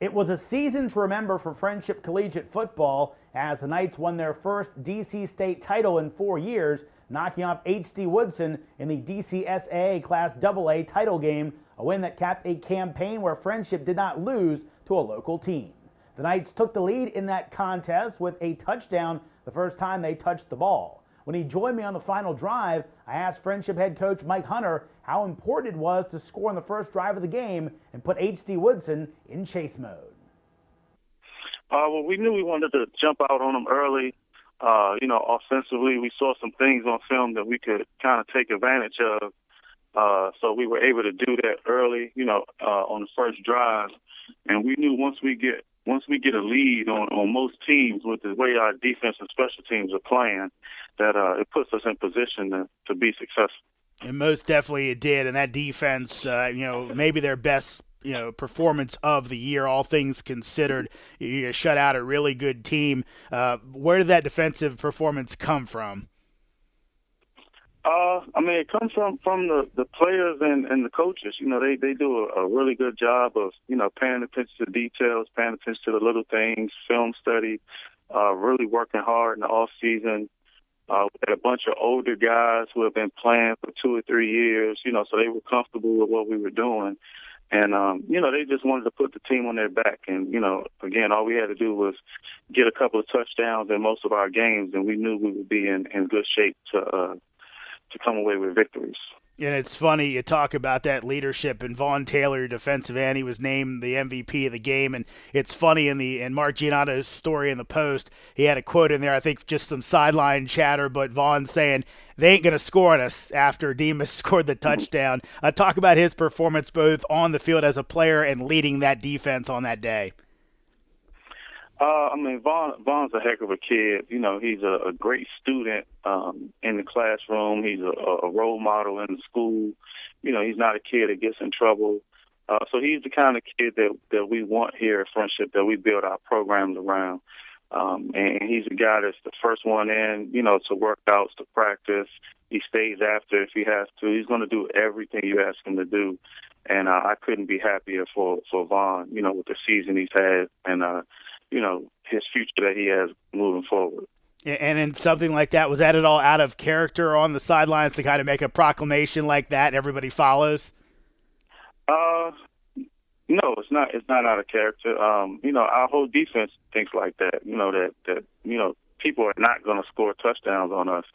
It was a season to remember for Friendship Collegiate football as the Knights won their first DC state title in 4 years, knocking off H.D. Woodson in the DCSAA Class AA title game, a win that capped a campaign where Friendship did not lose to a local team. The Knights took the lead in that contest with a touchdown the first time they touched the ball. When he joined me on the final drive, I asked Friendship head coach Mike Hunter how important it was to score on the first drive of the game and put H.D. Woodson in chase mode. Well, we knew we wanted to jump out on them early. Offensively, we saw some things on film that we could kind of take advantage of. So we were able to do that early, on the first drive. And we knew once we get a lead on most teams with the way our defense and special teams are playing, that it puts us in position to be successful. And most definitely it did. And that defense, maybe their best performance of the year, all things considered. You shut out a really good team. Where did that defensive performance come from? It comes from the players and the coaches. They do a really good job of, paying attention to details, paying attention to the little things, film study, really working hard in the off season. We had a bunch of older guys who have been playing for 2 or 3 years, so they were comfortable with what we were doing. And, they just wanted to put the team on their back. And, again, all we had to do was get a couple of touchdowns in most of our games, and we knew we would be in good shape to come away with victories. And it's funny, you talk about that leadership, and Vaughn Taylor, defensive end, he was named the MVP of the game. And it's funny in Mark Giannotto's story in the Post, he had a quote in there, I think just some sideline chatter, but Vaughn saying, they ain't going to score on us after Demas scored the touchdown. Talk about his performance both on the field as a player and leading that defense on that day. Vaughn's a heck of a kid. He's a great student in the classroom. He's a role model in the school. He's not a kid that gets in trouble. So he's the kind of kid that we want here at Friendship, that we build our programs around. And he's a guy that's the first one in, to workouts, to practice. He stays after if he has to. He's going to do everything you ask him to do. And I couldn't be happier for Vaughn, with the season he's had and, his future that he has moving forward. And in something like that, was that at all out of character on the sidelines to kind of make a proclamation like that and everybody follows? No, it's not. It's not out of character. Our whole defense thinks like that. That people are not going to score touchdowns on us.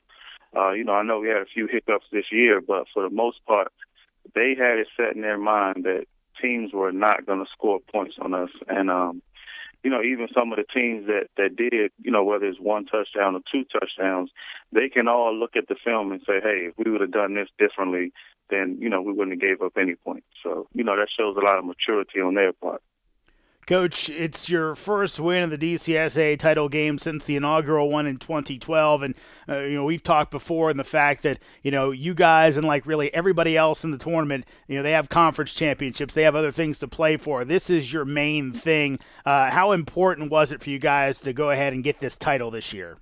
I know we had a few hiccups this year, but for the most part, they had it set in their mind that teams were not going to score points on us. And even some of the teams that did, whether it's 1 touchdown or 2 touchdowns, they can all look at the film and say, hey, if we would have done this differently, then, we wouldn't have gave up any points. So, that shows a lot of maturity on their part. Coach, it's your first win in the DCSA title game since the inaugural one in 2012. And, we've talked before in the fact that, you guys and like really everybody else in the tournament, they have conference championships. They have other things to play for. This is your main thing. How important was it for you guys to go ahead and get this title this year?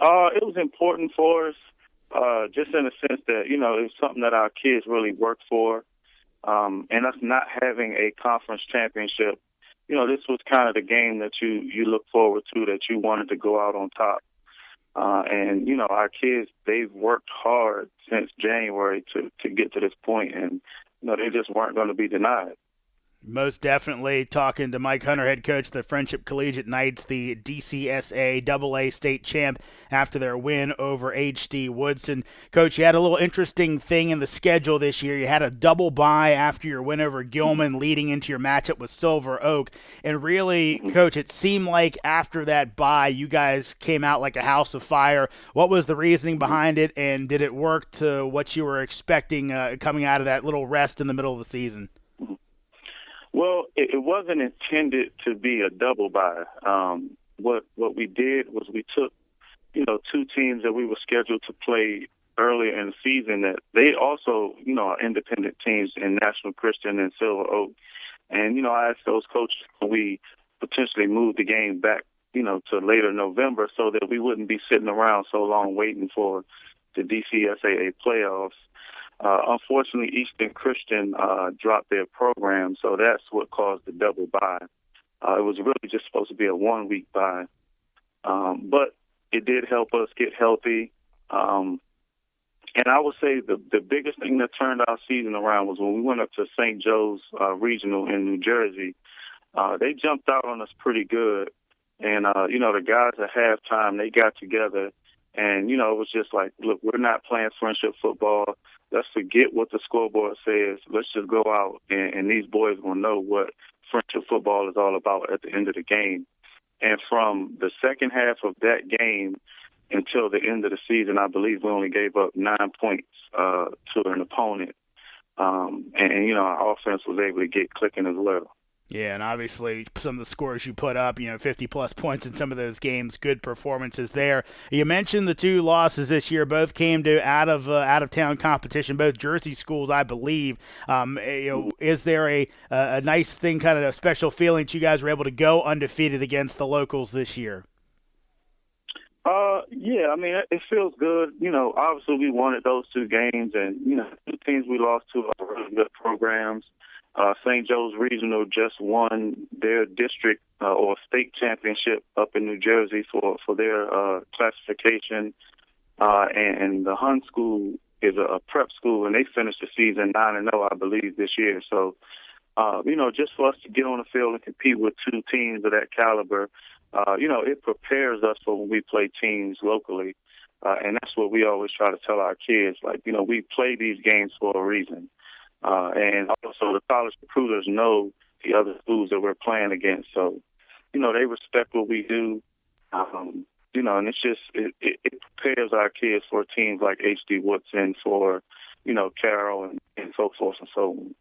It was important for us, just in the sense that, it was something that our kids really worked for. And us not having a conference championship, this was kind of the game that you look forward to, that you wanted to go out on top. And our kids, they've worked hard since January to get to this point, and, they just weren't going to be denied. Most definitely. Talking to Mike Hunter, head coach of the Friendship Collegiate Knights, the DCSA AA state champ after their win over H.D. Woodson. Coach, you had a little interesting thing in the schedule this year. You had a double bye after your win over Gilman leading into your matchup with Silver Oak. And really, Coach, it seemed like after that bye, you guys came out like a house of fire. What was the reasoning behind it, and did it work to what you were expecting coming out of that little rest in the middle of the season? Well, it wasn't intended to be a double bye. What we did was we took, 2 teams that we were scheduled to play earlier in the season that they also, are independent teams in National Christian and Silver Oak. And, I asked those coaches, can we potentially move the game back, to later November so that we wouldn't be sitting around so long waiting for the DCSAA playoffs. Unfortunately, Eastern Christian dropped their program, so that's what caused the double bye. It was really just supposed to be a 1-week bye, but it did help us get healthy. And I would say the biggest thing that turned our season around was when we went up to St. Joe's Regional in New Jersey. They jumped out on us pretty good. And, the guys at halftime, they got together. And, it was just like, look, we're not playing friendship football. Let's forget what the scoreboard says. Let's just go out, and these boys will know what friendship football is all about at the end of the game. And from the second half of that game until the end of the season, I believe we only gave up 9 points to an opponent. Our offense was able to get clicking as well. Yeah, and obviously some of the scores you put up, 50-plus points in some of those games, good performances there. You mentioned the 2 losses this year. Both came to out-of-town competition, both Jersey schools, I believe. Is there a nice thing, kind of a special feeling that you guys were able to go undefeated against the locals this year? Yeah, I mean, it feels good. Obviously we wanted those 2 games, and, 2 teams we lost to are really good programs. St. Joe's Regional just won their district or state championship up in New Jersey for their classification. And the Hun School is a prep school, and they finished the season 9-0, I believe, this year. So, just for us to get on the field and compete with 2 teams of that caliber, it prepares us for when we play teams locally. And that's what we always try to tell our kids. Like, we play these games for a reason. And also the college recruiters know the other schools that we're playing against. So, they respect what we do. And it's just, it prepares our kids for teams like H.D. Woodson, for, Carroll and so forth and so on.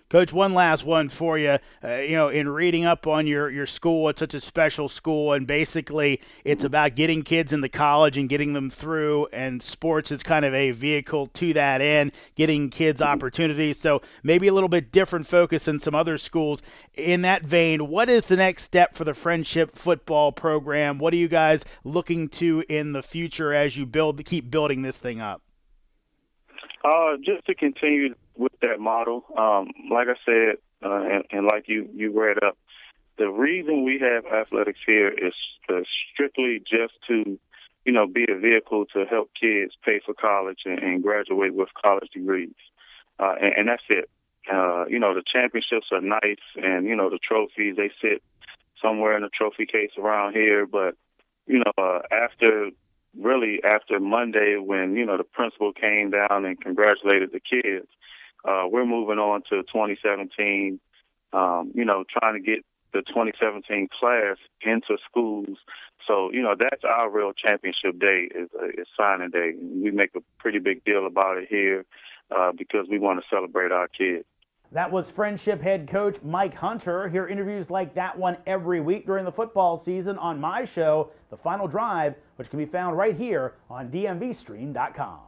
Coach, one last one for you. In reading up on your school, it's such a special school, and basically it's about getting kids into college and getting them through, and sports is kind of a vehicle to that end, getting kids opportunities. So maybe a little bit different focus than some other schools. In that vein, what is the next step for the Friendship football program? What are you guys looking to in the future as you keep building this thing up? Just to continue with that model, like I said, and like you read up, the reason we have athletics here is strictly just to, be a vehicle to help kids pay for college and graduate with college degrees. And that's it. The championships are nice, and, the trophies, they sit somewhere in the trophy case around here. But, after Monday, when, the principal came down and congratulated the kids, we're moving on to 2017, trying to get the 2017 class into schools. So, that's our real championship day is signing day. We make a pretty big deal about it here because we want to celebrate our kids. That was Friendship head coach Mike Hunter. Hear interviews like that one every week during the football season on my show, The Final Drive, which can be found right here on DMVSTREAM.COM.